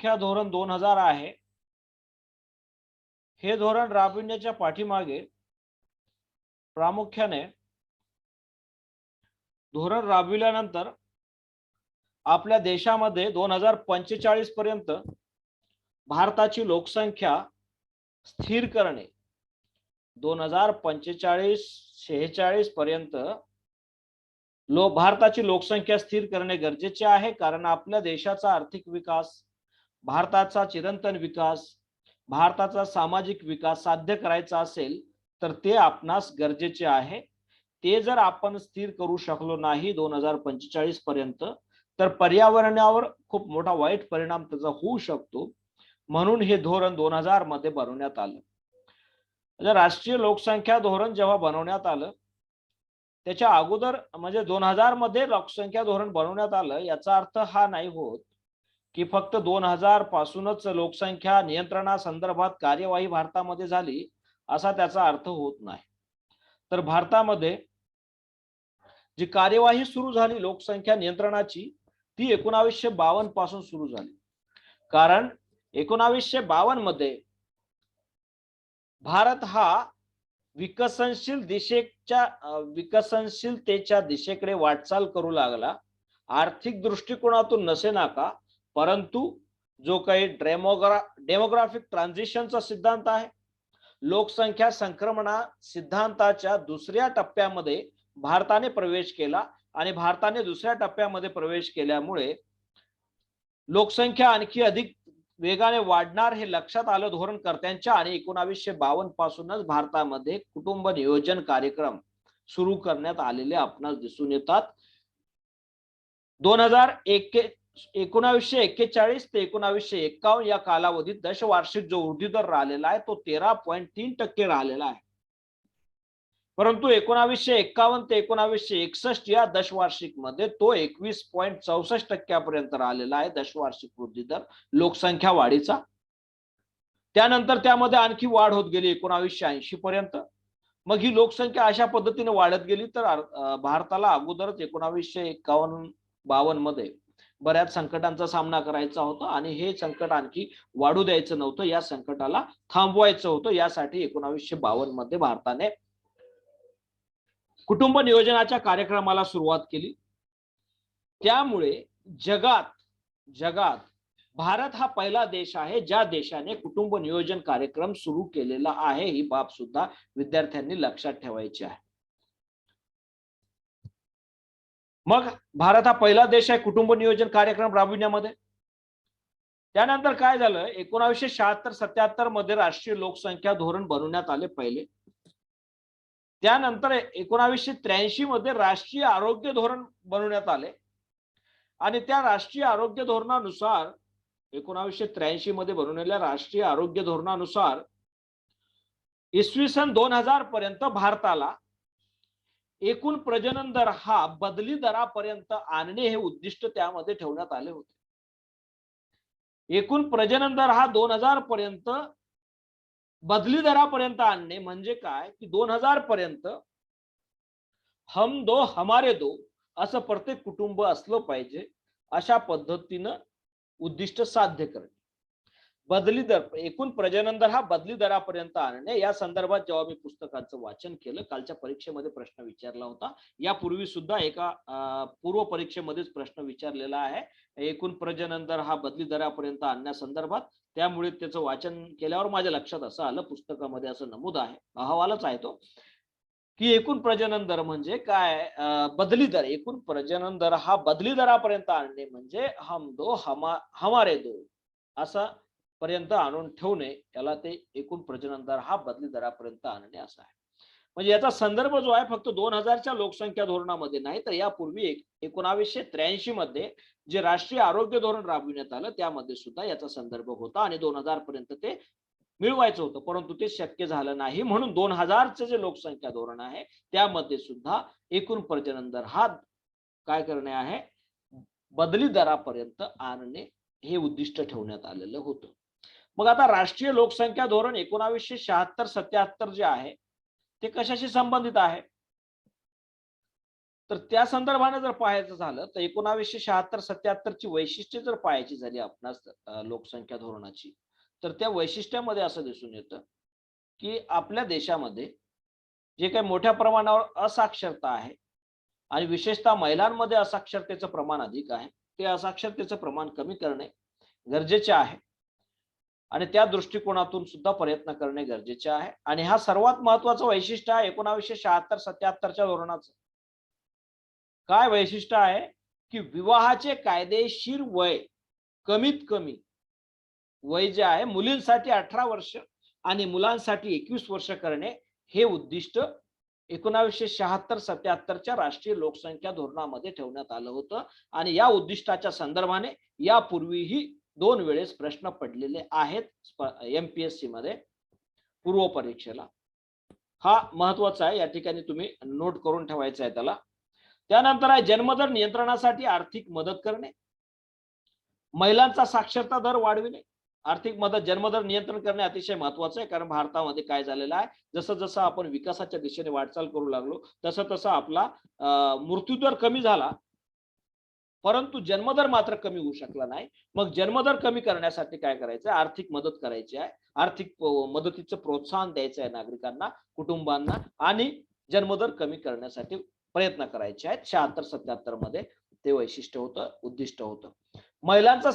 लोकसंख्या धोरण 2000 आहे. हे धोरण राबविण्याच्या पाठीमागे प्रामुख्याने धोरण राबविल्यानंतर आपल्या देशामध्ये 2045 पर्यंत भारताची लोकसंख्या स्थिर करणे, 2045-46 पर्यंत भारताची लोकसंख्या स्थिर करणे गरजेचे आहे. कारण आपल्या देशाचा आर्थिक विकास, भारताचा चिरंतन विकास, भारताचा सामाजिक विकास साध्य करायचा असेल तर ते आपणास गरजेचे आहे. ते जर आपण स्थिर करू शकलो नाही 2045 पर्यंत तर पर्यावरणावर खूप मोठा वाईट परिणाम त्याचा होऊ शकतो. म्हणून हे धोरण 2000 मध्ये बनवण्यात आलं. राष्ट्रीय लोकसंख्या धोरण जेव्हा बनवण्यात आलं त्याच्या अगोदर म्हणजे 2000 मध्ये लोकसंख्या धोरण बनवण्यात आलं, याचा अर्थ हा नाही होत की फक्त 2000 पासूनच लोकसंख्या नियंत्रणासंदर्भात कार्यवाही भारतामध्ये झाली असा त्याचा अर्थ होत नाही. तर भारतामध्ये जी कार्यवाही सुरू झाली लोकसंख्या नियंत्रणाची ती 1952 पासून सुरू झाली. कारण 1952 मध्ये भारत हा विकसनशीलतेच्या दिशेकडे वाटचाल करू लागला. आर्थिक दृष्टिकोनातून नसे नाका, परंतु जो काही डेमोग्राफिक ट्रान्झिशनचा सिद्धांत आहे, लोकसंख्या संक्रमणा सिद्धांताच्या दुसऱ्या टप्प्यामध्ये भारताने प्रवेश केला आणि भारताने दुसऱ्या टप्प्यामध्ये प्रवेश केल्यामुळे लोकसंख्या आणखी अधिक वेगाने वाढणार हे लक्षात आलं धोरणकर्त्यांच्या आणि 1952 पासूनच भारतामध्ये कुटुंब नियोजन कार्यक्रम सुरू करण्यात आलेले आपणास दिसून येतात. 1941 ते 1951 या कालावधीत दशवार्षिक जो वृद्धी दर राहिलेला आहे तो 13.3% राहिलेला आहे. परंतु 1951 ते 1961 या दशवार्षिक मध्ये तो 21.64% पर्यंत राहिलेला आहे दशवार्षिक वृद्धी दर लोकसंख्या वाढीचा. त्यानंतर त्यामध्ये आणखी वाढ होत गेली 1980 पर्यंत. मग ही लोकसंख्या अशा पद्धतीने वाढत गेली तर भारताला अगोदरच 1951-52 मध्ये बऱ्याच संकटांचा सामना करायचा होता आणि हे संकट आणखी वाढू द्यायचं नव्हतं, या संकटाला थांबवायचं होतं. यासाठी 1952 मध्ये भारताने कुटुंब नियोजनाच्या कार्यक्रमाला सुरुवात केली. त्यामुळे जगात भारत हा पहिला देश आहे ज्या देशाने कुटुंब नियोजन कार्यक्रम सुरू केलेला आहे. ही बाब सुद्धा विद्यार्थ्यांनी लक्षात ठेवायची आहे. मग भारत हा पहिला देश आहे कुटुंब नियोजन कार्यक्रम राबविण्यामध्ये. त्यानंतर काय झालं, 1976-77 मध्ये राष्ट्रीय लोकसंख्या धोरण बनवण्यात आले पहिले. त्यानंतर 1983 मध्ये राष्ट्रीय आरोग्य धोरण बनवण्यात आले आणि त्या राष्ट्रीय आरोग्य धोरणानुसार 1983 मध्ये बनवलेल्या राष्ट्रीय आरोग्य धोरणानुसार इसवी सन 2000 पर्यंत भारताला एकूण प्रजनन दर हा बदली दरापर्यंत आणणे हे उद्दिष्ट त्यामध्ये ठेवण्यात आले होते. एकूण प्रजनन दर हा 2000 पर्यंत बदली दरापर्यंत आणणे म्हणजे काय की 2000 पर्यंत हम दो हमारे दो असं प्रत्येक कुटुंब असलं पाहिजे, अशा पद्धतीनं उद्दिष्ट साध्य करणे. बदली दर एकूण प्रजनन दर हा बदली दरापर्यंत आणणे या संदर्भात जेव्हा मी पुस्तकाचं वाचन केलं, कालच्या परीक्षेमध्ये प्रश्न विचारला होता, यापूर्वी सुद्धा एका पूर्व परीक्षेमध्येच प्रश्न विचारलेला आहे एकूण प्रजनन दर हा बदली दरापर्यंत आणण्यासंदर्भात. त्यामुळे त्याचं वाचन केल्यावर माझ्या लक्षात असं आलं, पुस्तकामध्ये असं नमूद आहे, अहवालच आहे तो, की एकूण प्रजनन दर म्हणजे काय, बदली दर, एकूण प्रजनन दर हा बदली दरापर्यंत आणणे म्हणजे हम दो हमारे दो असा पर्यंत आणून ठेवणे, याला ते एकूण प्रजनन दर हा बदली दरापर्यंत आणणे असा आहे. म्हणजे याचा संदर्भ जो आहे फक्त 2000च्या लोकसंख्या धोरणामध्ये नाही तर यापूर्वी 1983 मध्ये जे राष्ट्रीय आरोग्य धोरण राबविण्यात आलं त्यामध्ये सुद्धा याचा संदर्भ होता आणि 2000 पर्यंत ते मिळवायचं होतं, परंतु ते शक्य झालं नाही. म्हणून 2000चे जे लोकसंख्या धोरण आहे त्यामध्ये सुद्धा एकूण प्रजनन दर हा काय करणे आहे, बदली दरापर्यंत आणणे हे उद्दिष्ट ठेवण्यात आलेलं होतं. मग आता राष्ट्रीय लोकसंख्या धोरण 1976-77 जे आहे ते कशाशी संबंधित आहे, तर त्या संदर्भाने जर पाहायचं झालं तर 1976-77 ची वैशिष्ट्ये जर पाहायची झाली आपणास लोकसंख्या धोरणाची, तर त्या वैशिष्ट्यामध्ये असं दिसून येतं की आपल्या देशामध्ये जे काही मोठ्या प्रमाणावर असाक्षरता आहे आणि विशेषतः महिलांमध्ये असाक्षरतेचं प्रमाण अधिक आहे, ते असाक्षरतेचं प्रमाण कमी करणे गरजेचे आहे आणि त्या दृष्टिकोनातून सुद्धा प्रयत्न करणे गरजेचे आहे. आणि हा सर्वात महत्वाचं वैशिष्ट्य आहे 1976-77च्या धोरणाचं. काय वैशिष्ट्य आहे की विवाहाचे कायदेशीर वय कमीत कमी वय जे आहे मुलींसाठी 18 वर्ष आणि मुलांसाठी 21 वर्ष करणे हे उद्दिष्ट 1976-77च्या राष्ट्रीय लोकसंख्या धोरणामध्ये ठेवण्यात आलं होतं. आणि या उद्दिष्टाच्या संदर्भाने यापूर्वीही 2 वेळेस प्रश्न पडलेले आहेत एमपीएससी मध्ये पूर्व परीक्षेला. हा महत्वाचा आहे, या ठिकाणी तुम्ही नोट करून ठेवायचा आहे त्याला. त्यानंतर आहे जन्मदर नियंत्रणासाठी आर्थिक मदत करणे, महिलांचा साक्षरता दर वाढविणे. आर्थिक मदत जन्मदर नियंत्रण करणे अतिशय महत्वाचं आहे, कारण भारतामध्ये काय झालेलं आहे, जसं जसं आपण विकासाच्या दिशेने वाटचाल करू लागलो तसं तसं आपला मृत्यूदर कमी झाला, परंतु जन्मदर मात्र कमी होऊ शकला नाही. मग जन्मदर कमी करण्यासाठी काय करायचं, आर्थिक मदत करायची आहे, आर्थिक मदतीचं प्रोत्साहन द्यायचं आहे नागरिकांना, कुटुंबांना, आणि जन्मदर कमी करण्यासाठी प्रयत्न करायचे आहेत. 76-77 मध्ये ते वैशिष्ट्य होतं, उद्दिष्ट होतं. महिलांचा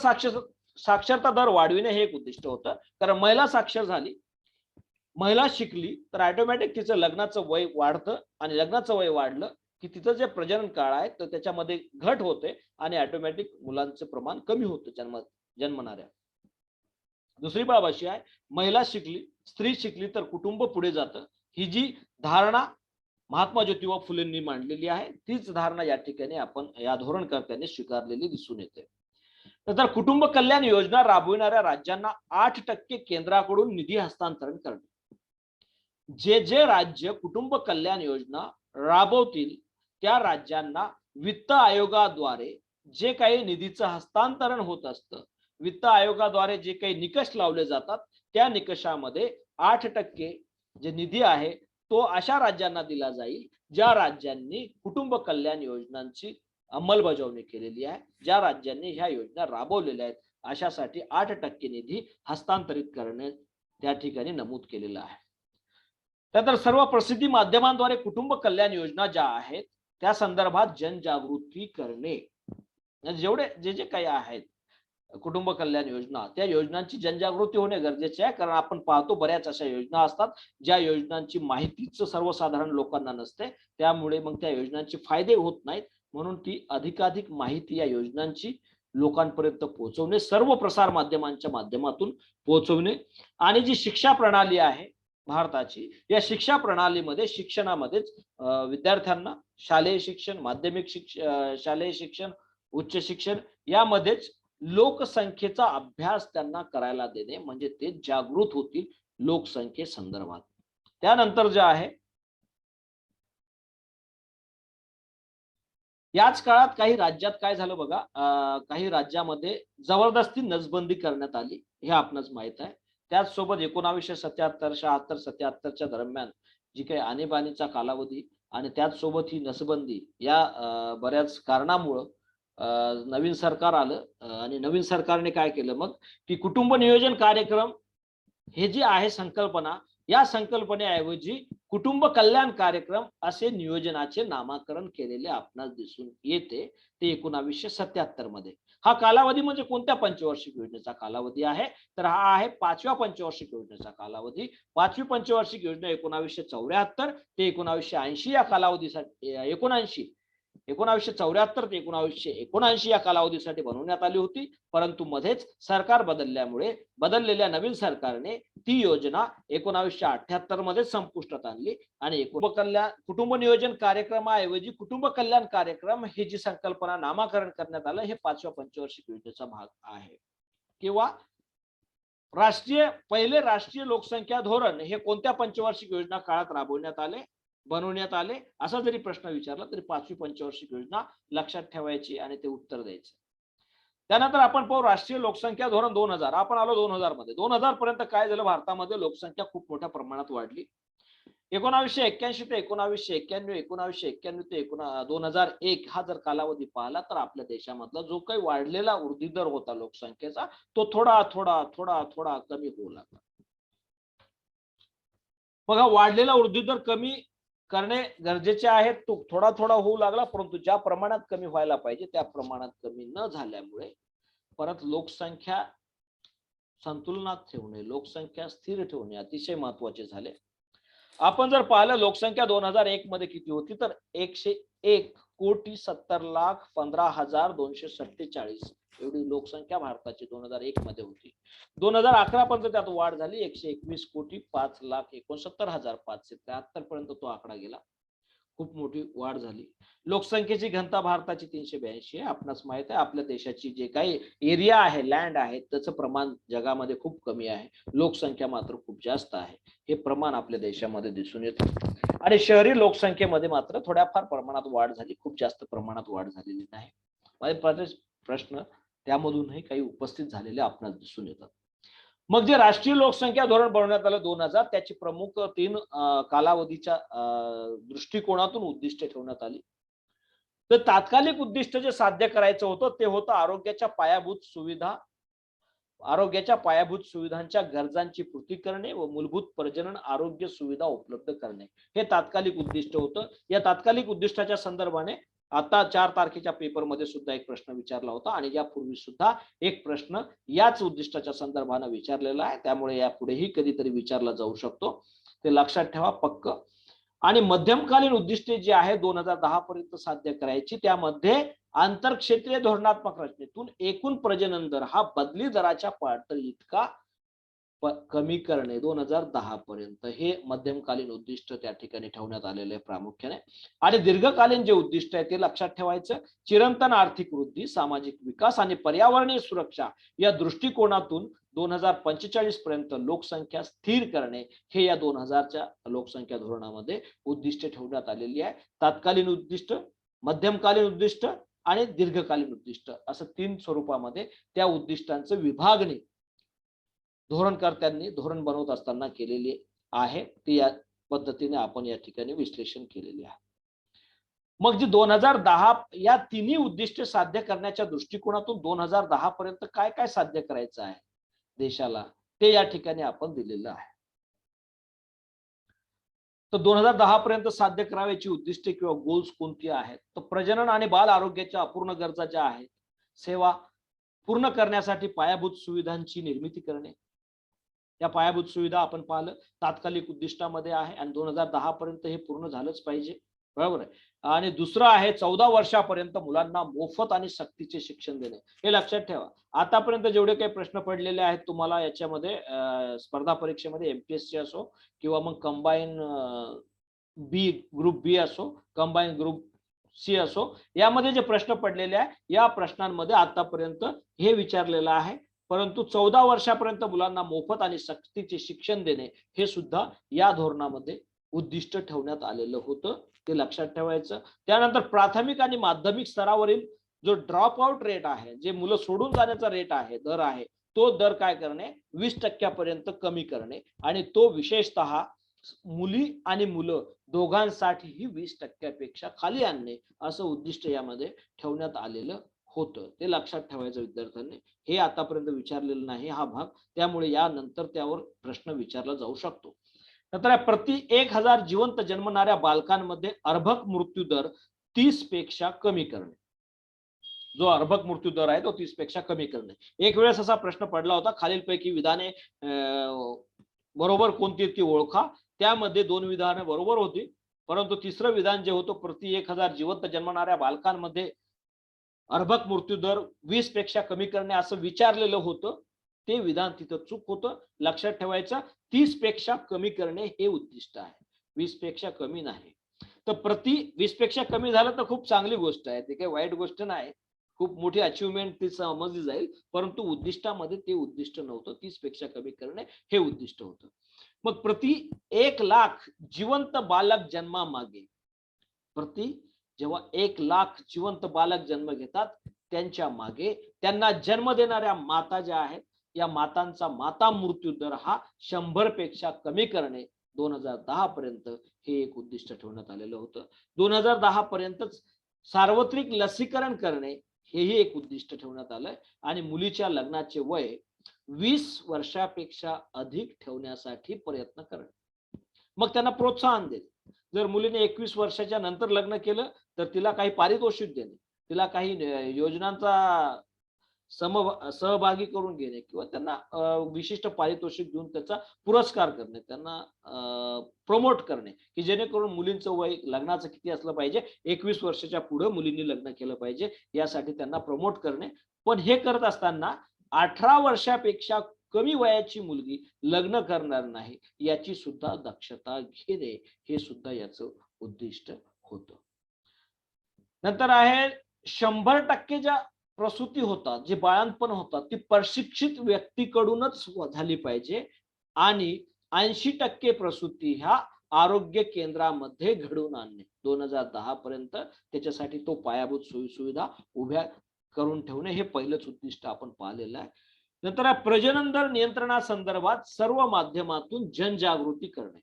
साक्षरता दर वाढविणे हे एक उद्दिष्ट होतं, कारण महिला साक्षर झाली, महिला शिकली तर ऑटोमॅटिक तिचं लग्नाचं वय वाढतं आणि लग्नाचं वय वाढलं की तिचं जे प्रजनन काळ आहे तर त्याच्यामध्ये घट होते आणि ऑटोमॅटिक मुलांचं प्रमाण कमी होतं जन्मणाऱ्या. दुसरी बाब अशी आहे, महिला शिकली, स्त्री शिकली तर कुटुंब पुढे जातं. ही जी धारणा महात्मा ज्योतिबा फुलेंनी मांडलेली आहे, तीच धारणा या ठिकाणी आपण या धोरणकर्त्यांनी स्वीकारलेली दिसून येते. तर कुटुंब कल्याण योजना राबविणाऱ्या राज्यांना 8% केंद्राकडून निधी हस्तांतरण करणे. जे जे राज्य कुटुंब कल्याण योजना राबवतील त्या राज्यांना वित्त आयोगाद्वारे जे काही निधीचं हस्तांतरण होत असतं, वित्त आयोगाद्वारे जे काही निकष लावले जातात त्या निकषामध्ये 8% जे निधी आहे तो अशा राज्यांना दिला जाईल ज्या राज्यांनी कुटुंब कल्याण योजनांची अंमलबजावणी केलेली आहे, ज्या राज्यांनी ह्या योजना राबवलेल्या आहेत, अशासाठी 8% निधी हस्तांतरित करणे त्या ठिकाणी नमूद केलेलं आहे. त्यानंतर सर्व प्रसिद्धी माध्यमांद्वारे कुटुंब कल्याण योजना ज्या आहेत त्या संदर्भात जनजागृती करणे. जेवढे जे जे काही आहेत कुटुंब कल्याण योजना, त्या योजनांची जनजागृती होणे गरजेचे आहे, कारण आपण पाहतो बऱ्याच अशा योजना असतात ज्या योजनांची माहितीच सर्वसाधारण लोकांना नसते, त्यामुळे मग त्या योजनांचे फायदे होत नाहीत. म्हणून ती अधिकाधिक माहिती या योजनांची लोकांपर्यंत पोहोचवणे, सर्व प्रसार माध्यमांच्या माध्यमातून पोहोचवणे. आणि जी शिक्षा प्रणाली आहे भारताची, या शिक्षा प्रणालीमध्ये शिक्षणामध्येच विद्यार्थ्यांना शालेय शिक्षण, माध्यमिक शिक्षण, शालेय शिक्षण, उच्च शिक्षण यामध्येच लोकसंख्येचा अभ्यास त्यांना करायला देणे, म्हणजे ते जागृत होतील लोकसंख्येसंदर्भात. त्यानंतर जे आहे याच काळात काही राज्यात काय झालं बघा, काही राज्यामध्ये जबरदस्ती नसबंदी करण्यात आली, हे आपणास माहित आहे. त्याचसोबत 1977, 76, 77च्या दरम्यान जी काही आणीबाणीचा कालावधी आणि त्याचसोबत ही नसबंदी या बऱ्याच कारणामुळं नवीन सरकार आलं आणि नवीन सरकारने काय केलं मग की कुटुंब नियोजन कार्यक्रम हे जी आहे संकल्पना, या संकल्पनेऐवजी कुटुंब कल्याण कार्यक्रम असे नियोजनाचे नामकरण केलेले आपणास दिसून येते. ते 1977 मध्ये. हा कालावधी म्हणजे कोणत्या पंचवार्षिक योजनेचा कालावधी आहे, तर हा आहे 5व्या पंचवार्षिक योजनेचा कालावधी. 5वी पंचवार्षिक योजना 1974 ते 1980 या कालावधीसाठी 1974 ते 1979 या कालावधीसाठी बनवण्यात आली होती. परंतु मध्येच सरकार बदलल्यामुळे बदललेल्या नवीन सरकारने ती योजना 1978 मध्ये संपुष्टात आणली आणि कुटुंब नियोजन कार्यक्रमाऐवजी कुटुंब कल्याण कार्यक्रम ही जी संकल्पना नामकरण करण्यात आलं, हे 5व्या पंचवार्षिक योजनेचा भाग आहे. किंवा पहिले राष्ट्रीय लोकसंख्या धोरण हे कोणत्या पंचवार्षिक योजना काळात राबवण्यात आले, बनवण्यात आले, असा जरी प्रश्न विचारला तरी 5वी पंचवार्षिक योजना लक्षात ठेवायची आणि ते उत्तर द्यायचं. त्यानंतर आपण पाहू राष्ट्रीय लोकसंख्या धोरण 2000. आपण आलो 2000 मध्ये. 2000 पर्यंत काय झालं, भारतामध्ये लोकसंख्या खूप मोठ्या प्रमाणात वाढली. 1981 ते 1991, 1991 ते 2001 हा जर कालावधी पाहिला तर आपल्या देशामधला जो काही वाढलेला वृद्धी दर होता लोकसंख्येचा तो थोडा थोडा थोडा थोडा कमी होऊ लागला. मग हा वाढलेला वृद्धी दर कमी करणे गरजेचे आहे. तो थोडा थोडा होऊ लागला, परंतु ज्या प्रमाणात कमी व्हायला पाहिजे त्या प्रमाणात कमी न झाल्यामुळे परत लोकसंख्या संतुलनात ठेवणे, लोकसंख्या स्थिर ठेवणे अतिशय महत्वाचे झाले. आपण जर पाहिलं लोकसंख्या 2001 मध्ये किती होती तर 101,17,15,247 एवढी लोकसंख्या भारताची 2001 मध्ये होती. 2011 पर्यंत त्यात वाढ झाली 121,05,69,573 पर्यंत तो आकडा गेला. खूप मोठी वाढ झाली. लोकसंख्येची घनता भारताची 382 आहे. आपणास माहित आहे आपल्या देशाची जे काही एरिया आहे, लँड आहे, त्याचं प्रमाण जगामध्ये खूप कमी आहे. लोकसंख्या मात्र खूप जास्त आहे. हे प्रमाण आपल्या देशामध्ये दिसून येतं. आणि शहरी लोकसंख्येमध्ये मात्र थोड्याफार प्रमाणात वाढ झाली, खूप जास्त प्रमाणात वाढ झालेली नाही. माझे प्रश्न त्यामधूनही काही उपस्थित झालेले आपणास दिसून येतात. मग जे राष्ट्रीय लोकसंख्या धोरण बनवण्यात आलं 2000 त्याची प्रमुख 3 कालावधीच्या दृष्टिकोनातून उद्दिष्ट ठेवण्यात आली. तर तात्कालिक उद्दिष्ट जे साध्य करायचं होतं ते होतं आरोग्याच्या पायाभूत सुविधांच्या गरजांची पूर्ती करणे व मूलभूत प्रजनन आरोग्य सुविधा उपलब्ध करणे. हे तात्कालिक उद्दिष्ट होतं. या तात्कालिक उद्दिष्टाच्या संदर्भाने आता 4 तारखेच्या पेपरमध्ये सुद्धा एक प्रश्न विचारला होता आणि यापूर्वी सुद्धा एक प्रश्न याच उद्दिष्टाच्या संदर्भाने विचारलेला आहे. त्यामुळे यापुढेही कधीतरी विचारला जाऊ शकतो, ते लक्षात ठेवा पक्क. आणि मध्यमकालीन उद्दिष्टे जी आहे 2010 पर्यंत साध्य करायची, त्यामध्ये आंतरक्षेत्रीय धोरणात्मक रचनेतून एकूण प्रजनन दर हा बदली दराच्या पातळी इतका कमी करणे 2010 पर्यंत हे मध्यमकालीन उद्दिष्ट त्या ठिकाणी ठेवण्यात आलेले प्रामुख्याने. आणि दीर्घकालीन जे उद्दिष्ट आहे ते लक्षात ठेवायचं. चिरंतन आर्थिक वृद्धी, सामाजिक विकास आणि पर्यावरणीय सुरक्षा या दृष्टिकोनातून 2045 पर्यंत लोकसंख्या स्थिर करणे हे या 2000च्या लोकसंख्या धोरणामध्ये उद्दिष्ट ठेवण्यात आलेली आहे. तात्कालीन उद्दिष्ट, मध्यमकालीन उद्दिष्ट आणि दीर्घकालीन उद्दिष्ट असं 3 स्वरूपामध्ये त्या उद्दिष्टांचं विभागणी धोरणकर्त्यांनी धोरण बनवत असताना केलेली आहे. ती या पद्धतीने आपण या ठिकाणी विश्लेषण केलेले आहे. मग जी 2010 या तिन्ही उद्दिष्टे साध्य करण्याच्या दृष्टिकोनातून 2010 पर्यंत काय काय साध्य करायचं आहे देशाला ते या ठिकाणी आपण दिलेलं आहे. तर 2010 पर्यंत साध्य करावयाची उद्दिष्टे किंवा गोल्स कोणती आहेत तर प्रजनन आणि बाल आरोग्याच्या अपूर्ण गरजा ज्या आहेत, सेवा पूर्ण करण्यासाठी पायाभूत सुविधांची निर्मिती करणे. या पायाभूत सुविधा आपण पाहिलं तात्कालिक उद्दिष्टामध्ये आहे आणि 2010 पर्यंत हे पूर्ण झालंच पाहिजे, बरोबर आहे. आणि दुसरं आहे 14 वर्षापर्यंत मुलांना मोफत आणि सक्तीचे शिक्षण देणे. हे लक्षात ठेवा. आतापर्यंत जेवढे काही प्रश्न पडलेले आहेत तुम्हाला याच्यामध्ये स्पर्धा परीक्षेमध्ये एमपीएससी असो किंवा मग कंबाईन ग्रुप बी असो, कंबाईन ग्रुप सी असो, यामध्ये जे प्रश्न पडलेले आहे या प्रश्नांमध्ये आतापर्यंत हे विचारलेलं आहे. परंतु 14 वर्षापर्यंत मुलांना मोफत आणि सक्तीचे शिक्षण देणे हे सुद्धा या धोरणामध्ये उद्दिष्ट ठेवण्यात आलेलं होतं, ते लक्षात ठेवायचं. त्यानंतर प्राथमिक आणि माध्यमिक स्तरावरील जो ड्रॉप आउट रेट आहे, जे मुलं सोडून जाण्याचा रेट आहे, दर आहे, तो दर काय करणे 20% कमी करणे आणि तो विशेषतः मुली आणि मुलं दोघांसाठीही 20% खाली आणणे असं उद्दिष्ट यामध्ये ठेवण्यात आलेलं होतं. ते लक्षात ठेवायचं विद्यार्थ्यांनी. हे आतापर्यंत विचारलेलं नाही हा भाग, त्यामुळे यानंतर त्यावर प्रश्न विचारला जाऊ शकतो. नंतर प्रति 1000 जिवंत जन्मणाऱ्या बालकांमध्ये अर्भक मृत्यू दर 30 पेक्षा कमी करणे. जो अर्भक मृत्यू दर आहे तो 30 पेक्षा कमी करणे. एक वेळेस असा प्रश्न पडला होता, खालीलपैकी विधाने बरोबर कोणती ती ओळखा. त्यामध्ये 2 विधानं बरोबर होती, परंतु तिसरं विधान जे होतं प्रति 1000 जिवंत जन्मणाऱ्या बालकांमध्ये अर्भक मृत्यू दर 20 पेक्षा कमी करणे असं विचारलेलं होतं, ते विधान तिथं चूक होतं. लक्षात ठेवायचं 30 पेक्षा कमी करणे हे उद्दिष्ट आहे, 20 पेक्षा कमी नाही. तर प्रति 20 पेक्षा कमी झालं तर खूप चांगली गोष्ट आहे, ते काही वाईट गोष्ट नाही, खूप मोठी अचिव्हमेंट ती समजली जाईल. परंतु उद्दिष्टामध्ये ते उद्दिष्ट नव्हतं, 30 पेक्षा कमी करणे हे उद्दिष्ट होतं. मग प्रति 1 लाख जिवंत बालक जन्मामागे, जेव्हा 1 लाख जिवंत बालक जन्म घेतात त्यांच्या मागे त्यांना जन्म देणाऱ्या माता ज्या आहेत या मातांचा माता मृत्यू दर हा 100 पेक्षा कमी करणे 2010 पर्यंत हे एक उद्दिष्ट ठेवण्यात आलेलं होतं. 2010 पर्यंतच सार्वत्रिक लसीकरण करणे हेही एक उद्दिष्ट ठेवण्यात आलंय आणि मुलीच्या लग्नाचे वय 20 वर्षापेक्षा अधिक ठेवण्यासाठी प्रयत्न करणे. मग त्यांना प्रोत्साहन देणे. जर मुलीने 21 वर्षाच्या नंतर लग्न केलं तर तिला काही पारितोषिक देणे, तिला काही योजनांचा सहभागी करून घेणे किंवा त्यांना विशिष्ट पारितोषिक देऊन त्याचा पुरस्कार करणे, त्यांना प्रमोट करणे, की जेणेकरून मुलींचं वय लग्नाचं किती असलं पाहिजे, 21 वर्षाच्या पुढे मुलींनी लग्न केलं पाहिजे, यासाठी त्यांना प्रमोट करणे. पण हे करत असताना 18 वर्षापेक्षा कमी वयाची मुलगी लग्न करणार नाही याची सुद्धा दक्षता घेणे हे सुद्धा याचं उद्दिष्ट होतं. नंतर आहे 100% ज्या प्रसूती होतात, जे बाळंतपण होतात, ती प्रशिक्षित व्यक्तीकडूनच झाली पाहिजे आणि 80% प्रसूती ह्या आरोग्य केंद्रामध्ये घडवून आणणे. 2010 पर्यंत त्याच्यासाठी तो पायाभूत सोयीसुविधा उभ्या करून ठेवणे हे पहिलंच उद्दिष्ट आपण पाहिलेलं आहे. नंतर प्रजनन नियंत्रणासंदर्भात सर्व माध्यमातून जनजागृती करणे.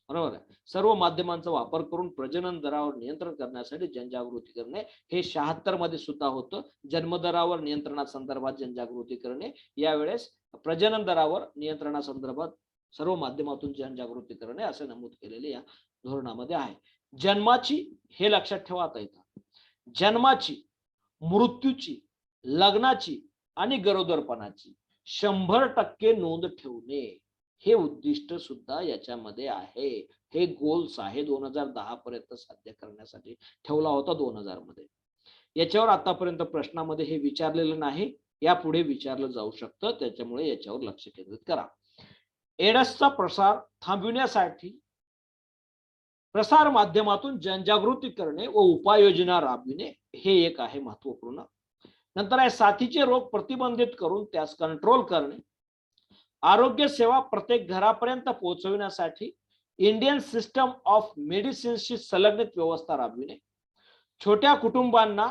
बरोबर आहे. सर्व माध्यमांचा वापर करून प्रजनन दरावर नियंत्रण करण्यासाठी जनजागृती करणे हे 76 मध्ये सुद्धा होतं. जन्मदरावर नियंत्रणासंदर्भात जनजागृती करणे, यावेळेस प्रजनन दरावर नियंत्रणासंदर्भात सर्व माध्यमातून जनजागृती करणे असे नमूद केलेले या धोरणामध्ये आहे. जन्माची, हे लक्षात ठेवा आता इथं, जन्माची, मृत्यूची, लग्नाची आणि गरोदरपणाची 100% नोंद ठेवणे हे उद्दिष्ट सुद्धा याच्यामध्ये आहे. हे गोल्स आहे 2010 पर्यंत साध्य करण्यासाठी ठेवला होता 2000 मध्ये. याच्यावर आतापर्यंत प्रश्नामध्ये हे विचारलेलं नाही, यापुढे विचारलं जाऊ शकतं, त्याच्यामुळे याच्यावर लक्ष केंद्रित करा. एड्सचा प्रसार थांबविण्यासाठी प्रसार माध्यमातून जनजागृती करणे व उपाययोजना राबविणे हे एक आहे महत्वपूर्ण. नंतर आहे साथीचे रोग प्रतिबंधित करून त्यास कंट्रोल करणे. आरोग्य सेवा प्रत्येक घरापर्यंत पोहोचविण्यासाठी इंडियन सिस्टम ऑफ मेडिसिन्सची संलग्नित व्यवस्था राबविणे. छोट्या कुटुंबांना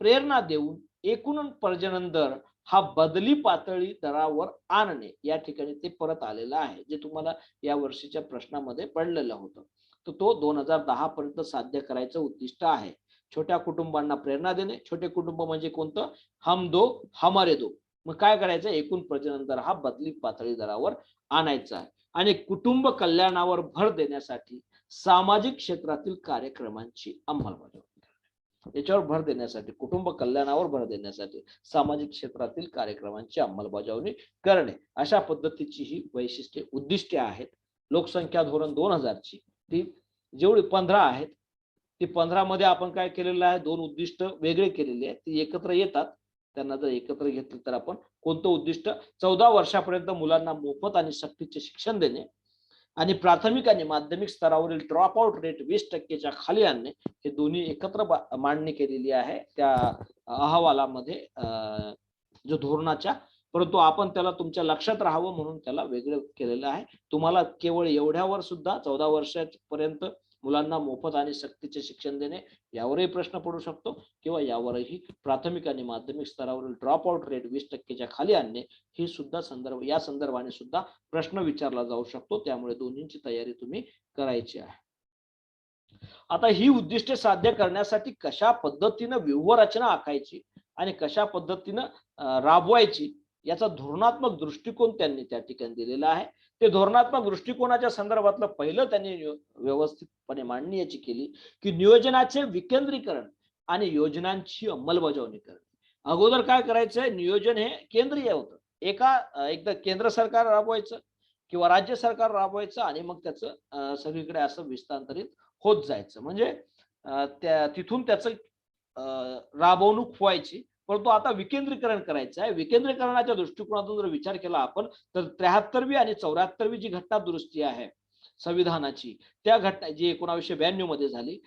प्रेरणा देऊन एकूण प्रजनन दर हा बदली पातळी दरावर आणणे, या ठिकाणी ते परत आलेलं आहे, जे तुम्हाला या वर्षीच्या प्रश्नामध्ये पडलेलं होतं. तर तो 2010 पर्यंत साध्य करायचं उद्दिष्ट आहे. छोट्या कुटुंबांना प्रेरणा देणे. छोटे कुटुंब म्हणजे कोणतं? हम दो हमारे दो. मग काय करायचं? एकूण प्रजनन दर हा बदली पातळी दरावर आणायचा आहे. आणि कुटुंब कल्याणावर भर देण्यासाठी सामाजिक क्षेत्रातील कार्यक्रमांची अंमलबजावणी, याच्यावर भर देण्यासाठी, कुटुंब कल्याणावर भर देण्यासाठी सामाजिक क्षेत्रातील कार्यक्रमांची अंमलबजावणी करणे, अशा पद्धतीची ही वैशिष्ट्ये, उद्दिष्टे आहेत. लोकसंख्या धोरण 2000 ची ती जेवढी 15 आहेत, ती 15 मध्ये आपण काय केलेलं आहे? 2 उद्दिष्ट वेगळे केलेले आहेत, ती एकत्र येतात. त्यांना जर एकत्र घेतलं तर आपण कोणतं उद्दिष्ट? 14 वर्षापर्यंत मुलांना मोफत आणि सक्तीचे शिक्षण देणे आणि प्राथमिक आणि माध्यमिक स्तरावरील ड्रॉप आउट रेट 20%च्या खाली आणणे, हे दोन्ही एकत्र मांडणी केलेली आहे त्या अहवालामध्ये, जो धोरणाच्या. परंतु आपण त्याला तुमच्या लक्षात राहावं म्हणून त्याला वेगळं केलेलं आहे. तुम्हाला केवळ एवढ्यावर सुद्धा 14 वर्षापर्यंत मुलांना मोफत आणि सक्तीचे शिक्षण देणे यावरही प्रश्न पडू शकतो, किंवा यावरही प्राथमिक आणि माध्यमिक स्तरावरील ड्रॉप आउट रेट 20%च्या खाली आणणे, ही सुद्धा संदर्भ, या संदर्भाने सुद्धा प्रश्न विचारला जाऊ शकतो. त्यामुळे दोन्हींची तयारी तुम्ही करायची आहे. आता ही उद्दिष्टे साध्य करण्यासाठी कशा पद्धतीनं व्यूहरचना आखायची आणि कशा पद्धतीनं राबवायची याचा धोरणात्मक दृष्टिकोन त्यांनी त्या ठिकाणी दिलेला आहे. ते धोरणात्मक दृष्टिकोनाच्या संदर्भातलं पहिलं त्यांनी व्यवस्थितपणे मांडणी याची केली की नियोजनाचे विकेंद्रीकरण आणि योजनांची अंमलबजावणी करणे. अगोदर काय करायचंय? नियोजन हे केंद्रीय होतं, एकदा केंद्र सरकार राबवायचं किंवा राज्य सरकार राबवायचं आणि मग त्याचं सगळीकडे असं विस्तारित होत जायचं, म्हणजे तिथून त्याचं राबवणूक व्हायची. परंतु आता विकेंद्रीकरण करायचं आहे. विकेंद्रीकरणाच्या दृष्टिकोनातून जर विचार केला आपण तर 73वी आणि 74वी जी घटना दुरुस्ती आहे संविधानाची, त्या घटना जी 1992 मध्ये झाली,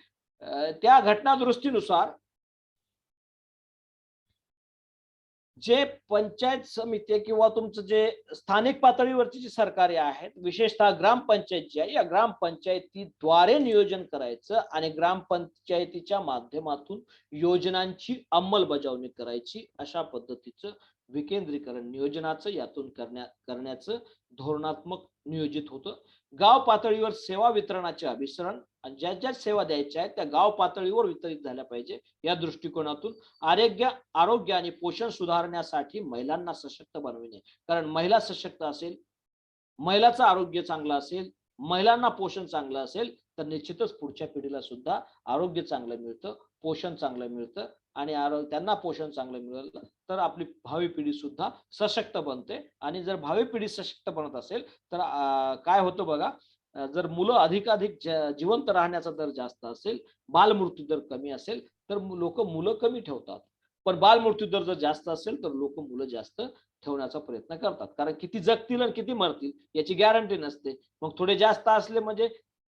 त्या घटना दुरुस्तीनुसार जे पंचायत समिती किंवा तुमचं जे स्थानिक पातळीवरची जी सरकारे आहेत, विशेषतः ग्रामपंचायत जी आहे, या ग्रामपंचायतीद्वारे नियोजन करायचं आणि ग्रामपंचायतीच्या माध्यमातून योजनांची अंमलबजावणी करायची, अशा पद्धतीचं विकेंद्रीकरण नियोजनाचं यातून करण्याचं धोरणात्मक नियोजित होतं. गाव पातळीवर सेवा वितरणाचे अभिसरण आणि ज्या ज्या सेवा द्यायच्या आहेत त्या गाव पातळीवर वितरित झाल्या पाहिजे. या दृष्टिकोनातून आरोग्य आणि पोषण सुधारण्यासाठी महिलांना सशक्त बनविणे. कारण महिला सशक्त असेल, महिलाचं आरोग्य चांगलं असेल, महिलांना पोषण चांगलं असेल तर निश्चितच पुढच्या पिढीला सुद्धा आरोग्य चांगलं मिळतं, पोषण चांगलं मिळतं आणि त्यांना पोषण चांगलं मिळालं तर आपली भावी पिढी सुद्धा सशक्त बनते. आणि जर भावी पिढी सशक्त बनत असेल तर काय होतं बघा, जर मुलं अधिकाधिक जिवंत राहण्याचा दर जास्त असेल, बालमृत्यू दर कमी असेल तर लोक मुलं कमी ठेवतात. पण बालमृत्यू दर जर जास्त असेल तर लोक मुलं जास्त ठेवण्याचा प्रयत्न करतात. कारण किती जगतील आणि किती मरतील याची गॅरंटी नसते. मग थोडे जास्त असले म्हणजे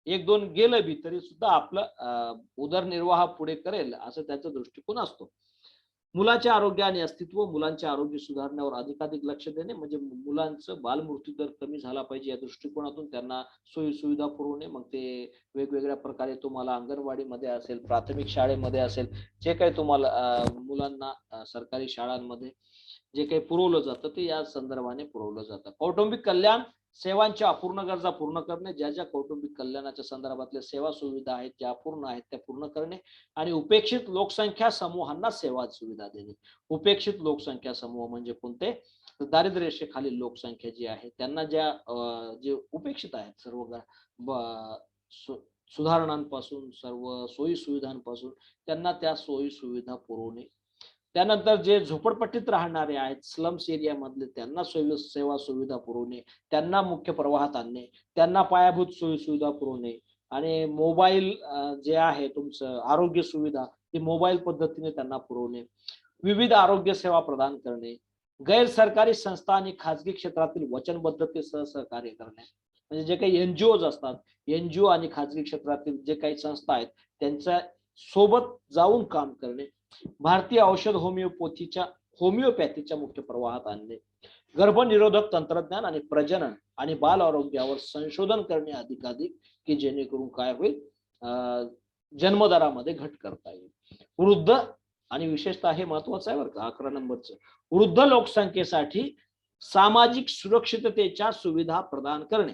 एक दोन गेलं बी तरी सुद्धा आपलं उदरनिर्वाह पुढे करेल असं त्यांचा दृष्टिकोन असतो. मुलाचे आरोग्य आणि अस्तित्व, मुलांचे आरोग्य सुधारण्यावर अधिकाधिक लक्ष देणे म्हणजे मुलांचं बालमृत्यू दर कमी झाला पाहिजे या दृष्टिकोनातून त्यांना सोयी सुविधा पुरवणे. मग ते वेगवेगळ्या प्रकारे तुम्हाला अंगणवाडीमध्ये असेल, प्राथमिक शाळेमध्ये असेल, जे काही तुम्हाला मुलांना सरकारी शाळांमध्ये जे काही पुरवलं जातं ते या संदर्भाने पुरवलं जातं. कौटुंबिक कल्याण सेवांच्या अपूर्ण गरजा पूर्ण करणे, ज्या ज्या कौटुंबिक कल्याणाच्या संदर्भातल्या सेवा सुविधा आहेत ज्या अपूर्ण आहेत त्या पूर्ण करणे आणि उपेक्षित लोकसंख्या समूहांना सेवा सुविधा देणे. उपेक्षित लोकसंख्या समूह म्हणजे कोणते? दारिद्र्य रेषेखालील लोकसंख्या जी आहे त्यांना ज्या जे उपेक्षित आहेत सर्व सुधारणांपासून सर्व सोयी सुविधांपासून त्यांना त्या सोयी सुविधा पुरवणे. त्यानंतर जे झोपडपट्टीत राहणारे आहेत, स्लम्स एरिया मधले, त्यांना सेवा सुविधा पुरवणे, त्यांना मुख्य प्रवाहात आणणे, त्यांना पायाभूत सोयी सुविधा पुरवणे आणि मोबाईल जे आहे तुमचं आरोग्य सुविधा ती मोबाईल पद्धतीने त्यांना पुरवणे, विविध आरोग्य सेवा प्रदान करणे, गैर सरकारी संस्था आणि खाजगी क्षेत्रातील वचनबद्धतेसह सहकार्य करणे. म्हणजे जे काही एनजीओ असतात, एनजीओ आणि खाजगी क्षेत्रातील जे काही संस्था आहेत त्यांच्या सोबत जाऊन काम करणे, भारतीय औषध होमिओपॅथीच्या मुख्य प्रवाहात आणणे, गर्भनिरोधक तंत्रज्ञान आणि प्रजनन आणि बाल आरोग्यावर संशोधन करणे अधिकाधिक की जेणेकरून काय होईल, जन्मदरामध्ये घट करता येईल. वृद्ध आणि विशेषतः हे महत्वाचं आहे बरं का 11 नंबरचं, वृद्ध लोकसंख्येसाठी सामाजिक सुरक्षिततेच्या सुविधा प्रदान करणे.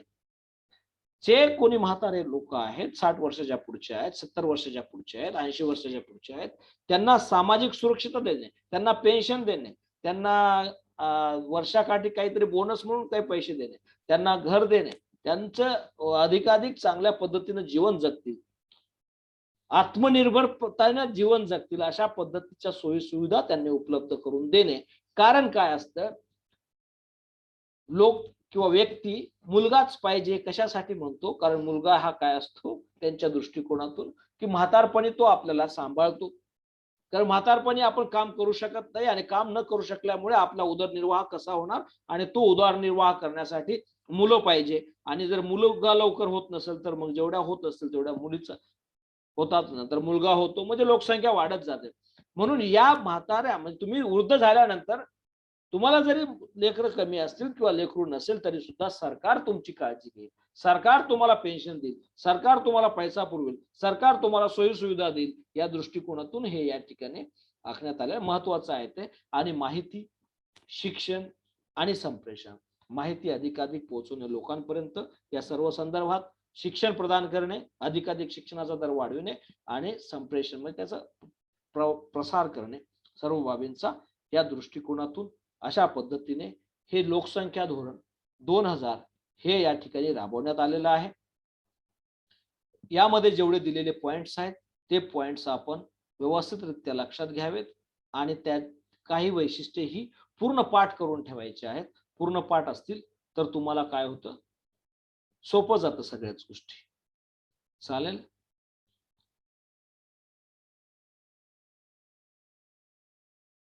जे कोणी म्हातारे लोक आहेत, 60 वर्षाच्या पुढचे आहेत, 70 वर्षाच्या पुढचे आहेत, 80 वर्षाच्या पुढचे आहेत, त्यांना सामाजिक सुरक्षितता देणे, त्यांना पेन्शन देणे, त्यांना वर्षाकाठी काहीतरी बोनस म्हणून काही पैसे देणे, त्यांना घर देणे, त्यांचं अधिकाधिक चांगल्या पद्धतीने जीवन जगतील, आत्मनिर्भरताने जीवन जगतील अशा पद्धतीच्या सोयी सुविधा त्यांनी उपलब्ध करून देणे. कारण काय असतं, लोक किंवा व्यक्ती मुलगाच पाहिजे कशासाठी म्हणतो, कारण मुलगा हा काय असतो त्यांच्या दृष्टिकोनातून की म्हातारपणी तो आपल्याला सांभाळतो. कारण म्हातारपणी आपण काम करू शकत नाही आणि काम न करू शकल्यामुळे आपला उदरनिर्वाह कसा होणार आणि तो उदरनिर्वाह करण्यासाठी मुलं पाहिजे. आणि जर मुलगा लवकर होत नसेल तर मग जेवढ्या होत असतील तेवढ्या मुलीचा होतात, नंतर मुलगा होतो म्हणजे लोकसंख्या वाढत जाते. म्हणून या म्हाताऱ्या म्हणजे तुम्ही वृद्ध झाल्यानंतर तुम्हाला जरी लेकरं कमी असतील किंवा लेकरू नसेल तरी सुद्धा सरकार तुमची काळजी घेईल, सरकार तुम्हाला पेन्शन देईल, सरकार तुम्हाला पैसा पुरवेल, सरकार तुम्हाला सोयी सुविधा देईल. या दृष्टिकोनातून हे या ठिकाणी आखण्यात आले. महत्वाचं आहे ते. आणि माहिती, शिक्षण आणि संप्रेषण, माहिती अधिकाधिक पोहोचवणे लोकांपर्यंत, या सर्व संदर्भात शिक्षण प्रदान करणे, अधिकाधिक शिक्षणाचा दर वाढविणे आणि संप्रेषण म्हणजे त्याचा प्रसार करणे, सर्व बाबींचा या दृष्टिकोनातून अशा पद्धतीने हे लोकसंख्या धोरण 2000 हे या ठिकाणी राबवण्यात आलेलं आहे. यामध्ये जेवढे दिलेले पॉइंट्स आहेत ते पॉइंट्स आपण व्यवस्थितरित्या लक्षात घ्यावेत आणि त्यात काही वैशिष्ट्ये ही पूर्ण पाठ करून ठेवायचे आहेत. पूर्ण पाठ असतील तर तुम्हाला काय होतं, सोपं जातं सगळ्याच गोष्टी. चालेल.